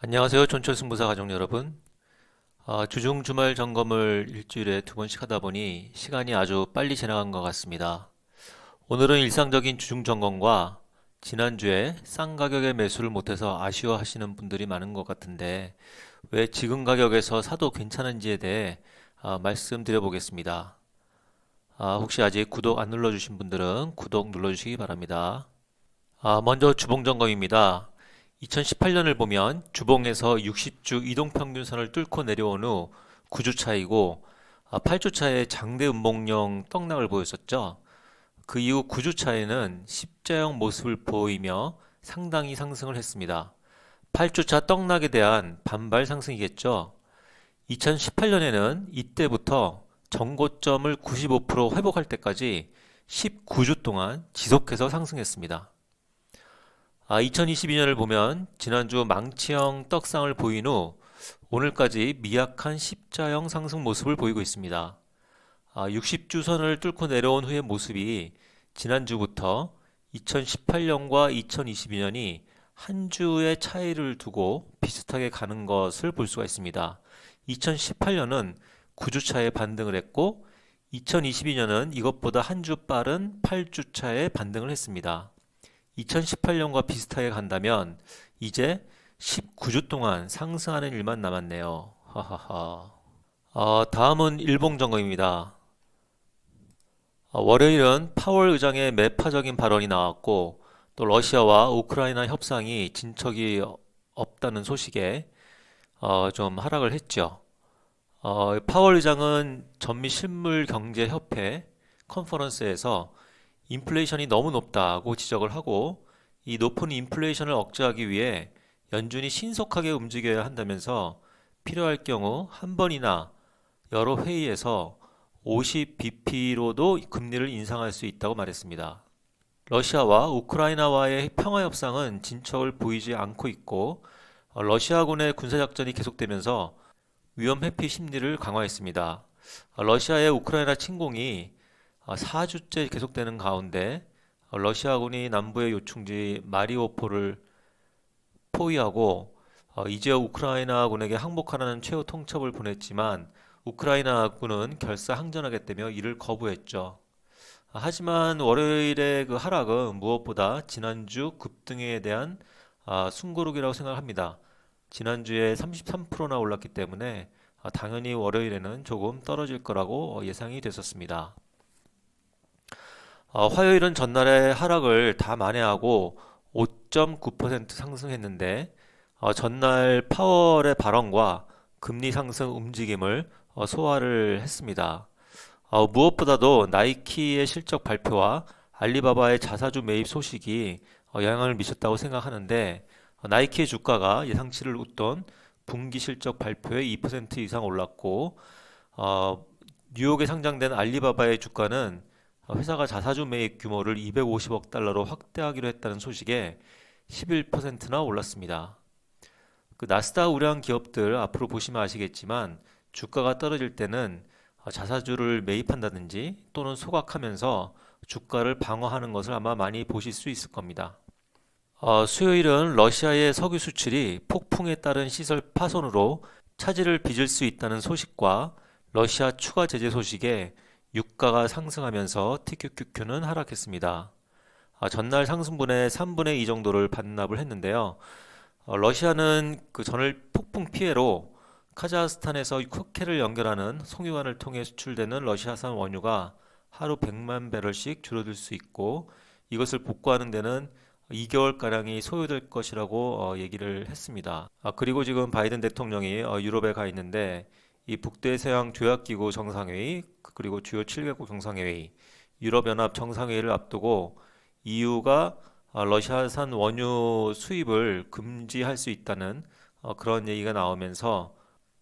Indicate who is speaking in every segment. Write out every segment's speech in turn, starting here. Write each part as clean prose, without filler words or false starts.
Speaker 1: 안녕하세요. 촌철승부사 가족 여러분. 주중 주말 점검을 일주일에 두 번씩 하다 보니 시간이 아주 빨리 지나간 것 같습니다. 오늘은 일상적인 주중 점검과 지난주에 싼 가격에 매수를 못해서 아쉬워하시는 분들이 많은 것 같은데 왜 지금 가격에서 사도 괜찮은지에 대해 말씀드려 보겠습니다. 혹시 아직 구독 안 눌러주신 분들은 구독 눌러주시기 바랍니다. 먼저 주봉 점검입니다. 2018년을 보면 주봉에서 60주 이동평균선을 뚫고 내려온 후 9주 차이고 8주 차에 장대 음봉형 떡락을 보였었죠. 그 이후 9주 차에는 십자형 모습을 보이며 상당히 상승을 했습니다. 8주 차 떡락에 대한 반발 상승이겠죠. 2018년에는 이때부터 전고점을 95% 회복할 때까지 19주 동안 지속해서 상승했습니다. 2022년을 보면 지난주 망치형 떡상을 보인 후 오늘까지 미약한 십자형 상승 모습을 보이고 있습니다. 60주 선을 뚫고 내려온 후의 모습이 지난주부터 2018년과 2022년이 한 주의 차이를 두고 비슷하게 가는 것을 볼 수가 있습니다. 2018년은 9주 차에 반등을 했고 2022년은 이것보다 한 주 빠른 8주 차에 반등을 했습니다. 2018년과 비슷하게 간다면 이제 19주 동안 상승하는 일만 남았네요. 하하하. 다음은 일봉 점검입니다. 월요일은 파월 의장의 매파적인 발언이 나왔고 또 러시아와 우크라이나 협상이 진척이 없다는 소식에 좀 하락을 했죠. 파월 의장은 전미실물경제협회 컨퍼런스에서 인플레이션이 너무 높다고 지적을 하고 이 높은 인플레이션을 억제하기 위해 연준이 신속하게 움직여야 한다면서 필요할 경우 한 번이나 여러 회의에서 50bp로도 금리를 인상할 수 있다고 말했습니다. 러시아와 우크라이나와의 평화 협상은 진척을 보이지 않고 있고 러시아군의 군사작전이 계속되면서 위험 회피 심리를 강화했습니다. 러시아의 우크라이나 침공이 4주째 계속되는 가운데 러시아군이 남부의 요충지 마리오폴을 포위하고 이제 우크라이나군에게 항복하라는 최후 통첩을 보냈지만 우크라이나군은 결사 항전하겠다며 이를 거부했죠. 하지만 월요일의 그 하락은 무엇보다 지난주 급등에 대한 숨고르기라고 생각합니다. 지난주에 33%나 올랐기 때문에 당연히 월요일에는 조금 떨어질 거라고 예상이 됐었습니다. 화요일은 전날의 하락을 다 만회하고 5.9% 상승했는데 전날 파월의 발언과 금리 상승 움직임을 소화를 했습니다. 무엇보다도 나이키의 실적 발표와 알리바바의 자사주 매입 소식이 영향을 미쳤다고 생각하는데 나이키의 주가가 예상치를 웃돈 분기 실적 발표에 2% 이상 올랐고 뉴욕에 상장된 알리바바의 주가는 회사가 자사주 매입 규모를 250억 달러로 확대하기로 했다는 소식에 11%나 올랐습니다. 그 나스닥 우량 기업들 앞으로 보시면 아시겠지만 주가가 떨어질 때는 자사주를 매입한다든지 또는 소각하면서 주가를 방어하는 것을 아마 많이 보실 수 있을 겁니다. 수요일은 러시아의 석유 수출이 폭풍에 따른 시설 파손으로 차질을 빚을 수 있다는 소식과 러시아 추가 제재 소식에 유가가 상승하면서 TQQQ는 하락했습니다. 전날 상승분의 3분의 2 정도를 반납을 했는데요. 러시아는 그 전일 폭풍 피해로 카자흐스탄에서 국해를 연결하는 송유관을 통해 수출되는 러시아산 원유가 하루 100만 배럴씩 줄어들 수 있고 이것을 복구하는 데는 2개월가량이 소요될 것이라고 얘기를 했습니다. 그리고 지금 바이든 대통령이 유럽에 가 있는데 이 북대서양 조약기구 정상회의 그리고 주요 7개국 정상회의 유럽연합 정상회의를 앞두고 EU가 러시아산 원유 수입을 금지할 수 있다는 그런 얘기가 나오면서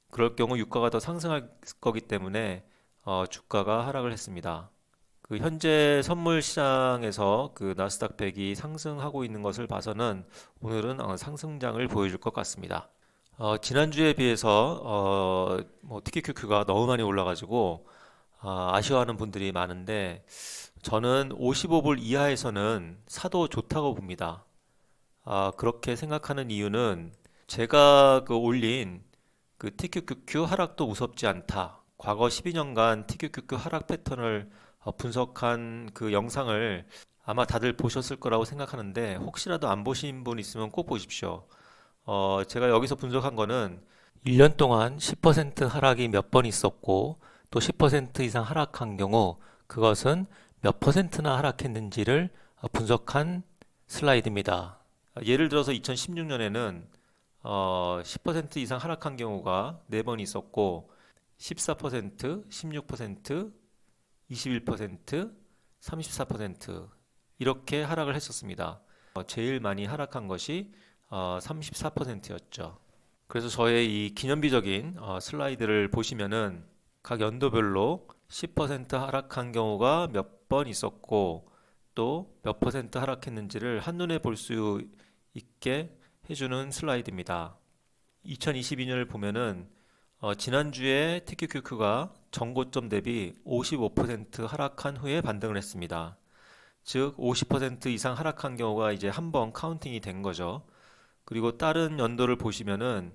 Speaker 1: 그럴 경우 유가가 더 상승할 거기 때문에 주가가 하락을 했습니다. 그 현재 선물 시장에서 그 나스닥 100이 상승하고 있는 것을 봐서는 오늘은 상승장을 보여줄 것 같습니다. 지난주에 비해서 뭐 TQQQ가 너무 많이 올라가지고 아쉬워하는 분들이 많은데 저는 55불 이하에서는 사도 좋다고 봅니다. 그렇게 생각하는 이유는 제가 올린 그 TQQQ 하락도 무섭지 않다. 과거 12년간 TQQQ 하락 패턴을 분석한 그 영상을 아마 다들 보셨을 거라고 생각하는데 혹시라도 안 보신 분 있으면 꼭 보십시오. 제가 여기서 분석한 거는 1년 동안 10% 하락이 몇 번 있었고 또 10% 이상 하락한 경우 그것은 몇 퍼센트나 하락했는지를 분석한 슬라이드입니다. 예를 들어서 2016년에는 10% 이상 하락한 경우가 4번 있었고 14%, 16%, 21%, 34% 이렇게 하락을 했었습니다. 제일 많이 하락한 것이 34%였죠. 그래서 저의 이 기념비적인 슬라이드를 보시면은 각 연도별로 10% 하락한 경우가 몇 번 있었고 또 몇 퍼센트 하락했는지를 한눈에 볼 수 있게 해주는 슬라이드입니다. 2022년을 보면은 지난주에 TQQQ가 전고점 대비 55% 하락한 후에 반등을 했습니다. 즉 50% 이상 하락한 경우가 이제 한 번 카운팅이 된 거죠. 그리고 다른 연도를 보시면은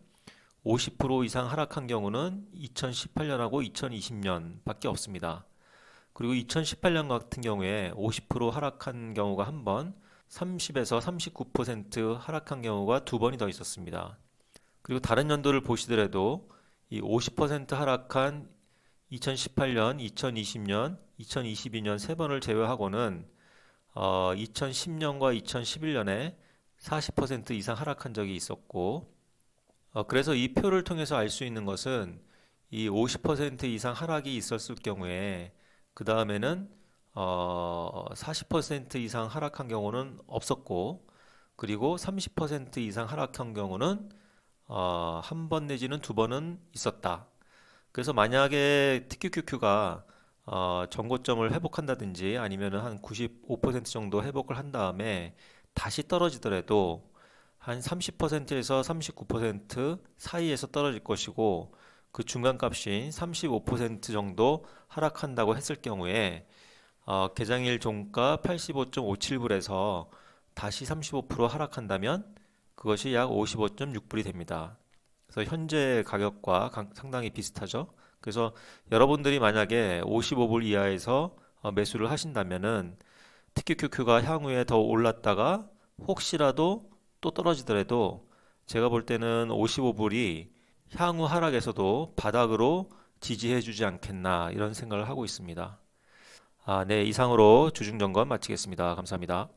Speaker 1: 50% 이상 하락한 경우는 2018년하고 2020년밖에 없습니다. 그리고 2018년 같은 경우에 50% 하락한 경우가 한 번, 30에서 39% 하락한 경우가 두 번이 더 있었습니다. 그리고 다른 연도를 보시더라도 이 50% 하락한 2018년, 2020년, 2022년 세 번을 제외하고는 2010년과 2011년에 40% 이상 하락한 적이 있었고 그래서 이 표를 통해서 알 수 있는 것은 이 50% 이상 하락이 있었을 경우에 그 다음에는 40% 이상 하락한 경우는 없었고 그리고 30% 이상 하락한 경우는 한 번 내지는 두 번은 있었다. 그래서 만약에 TQQQ가 전고점을 회복한다든지 아니면은 한 95% 정도 회복을 한 다음에 다시 떨어지더라도 한 30%에서 39% 사이에서 떨어질 것이고 그 중간 값인 35% 정도 하락한다고 했을 경우에 개장일 종가 85.57불에서 다시 35% 하락한다면 그것이 약 55.6불이 됩니다. 그래서 현재 가격과 상당히 비슷하죠. 그래서 여러분들이 만약에 55불 이하에서 매수를 하신다면은 TQQQ가 향후에 더 올랐다가 혹시라도 또 떨어지더라도 제가 볼 때는 55불이 향후 하락에서도 바닥으로 지지해 주지 않겠나 이런 생각을 하고 있습니다. 네, 이상으로 주중점검 마치겠습니다. 감사합니다.